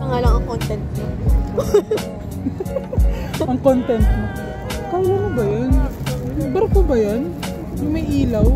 nga lang ang content mo. Ang content mo. Kaya na ba yan? Barko ba yan? Yung may ilaw?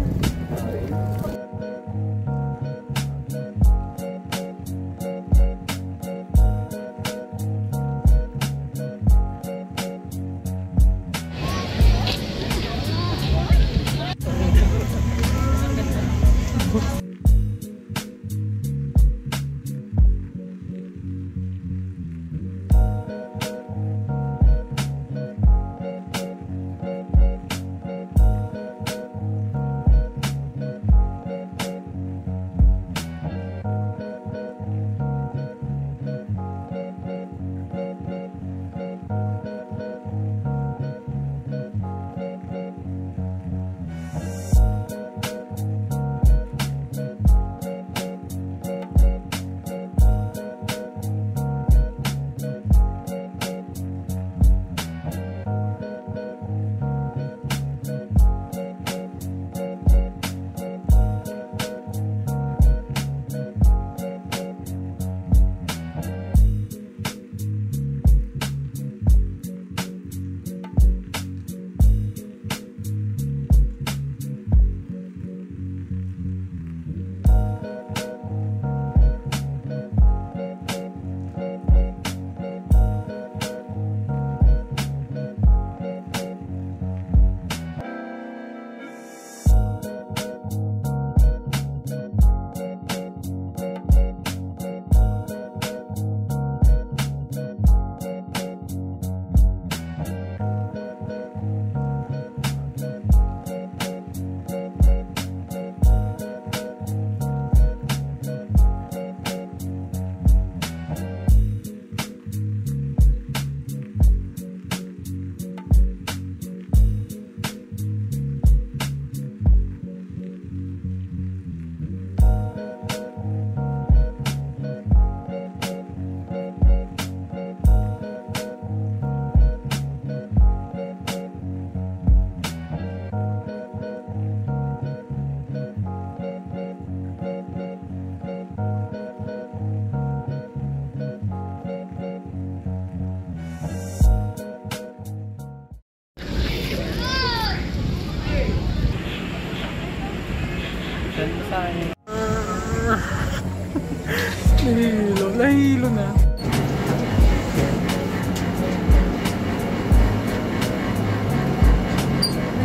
Nahihilo na.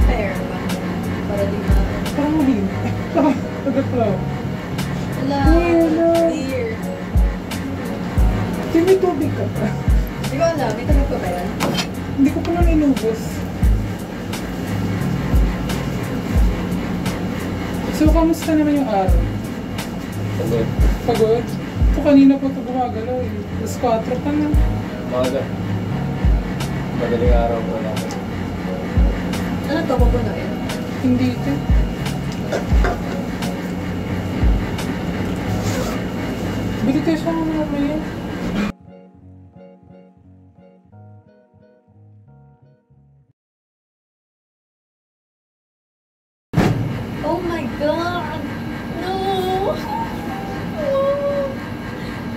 Fair ba? Para di na... Parang mahina. Nagaglaw. Wala. Clear. Di may tubig ka pa. Di ko alam, may tubig pa ba yan? Hindi ko pa lang inubos. So, kamusta naman yung araw? Pagod. Pagod? So, kanina po ito gumagalaw eh. Tapos 4 pa na. Maga. Madaling araw po na. Ano to? Pupunuin? Hindi ito. Bili tayo siya mga mamaya. Oh my God! No!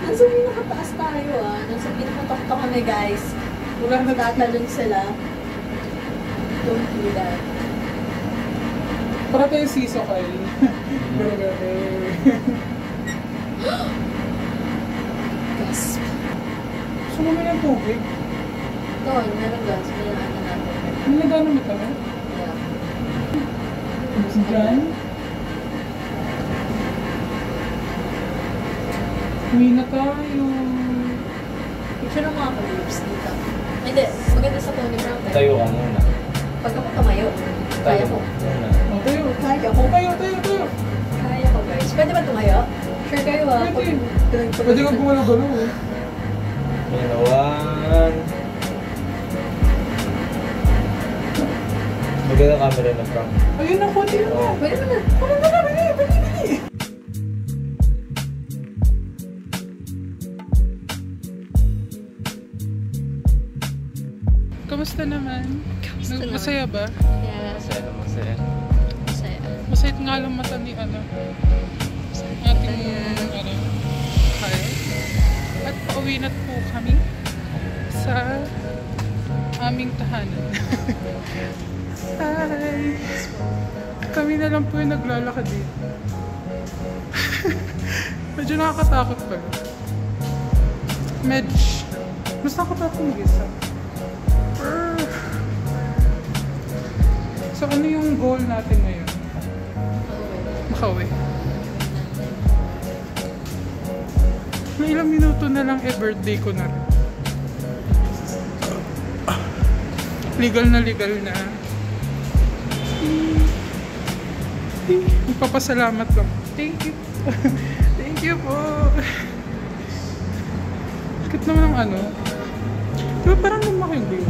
Nasa pinakataas tayo ah. Nasa pinakatakta kami guys. Wala na Tatalon sila. Don't do that. para tayo siso kayo. Gasp. So, naman yung tubig. Doon, meron gas. Kailangan na natin. Nilagano mo kami? Yeah. Si John? Uwi na tayo. Picture ng mga ka-lips dito. Hindi, maganda sa Tony Brown. Tayo ka muna. Pag ako tumayo, kaya ko. Muna. O, tayo. Kaya ko. Tayo. Kaya ko guys. Pwede ba tumayo? Sure kayo ah. Pwede ka gumalaw-galaw eh. Ginawan. Maganda camera na Frank. Ayun na, konti na. Pwede mo na. Bili. Kamusta naman? Masaya ba? Yeah. Masaya. Masaya. Masaya nga lang mata ni ating kaya. At Pauwi na po kami sa aming tahanan. Hi! Kami na lang po yung naglalakad dito. Medyo nakakatakot pala. Mas nakakatakot mag-isa. So ano yung goal natin ngayon? Makauwi. Na ilang minuto na lang birthday ko na rin. Legal na. Magpapasalamat lang. Thank you. Thank you po. Bakit naman ang ano? Diba parang lumaki yung view?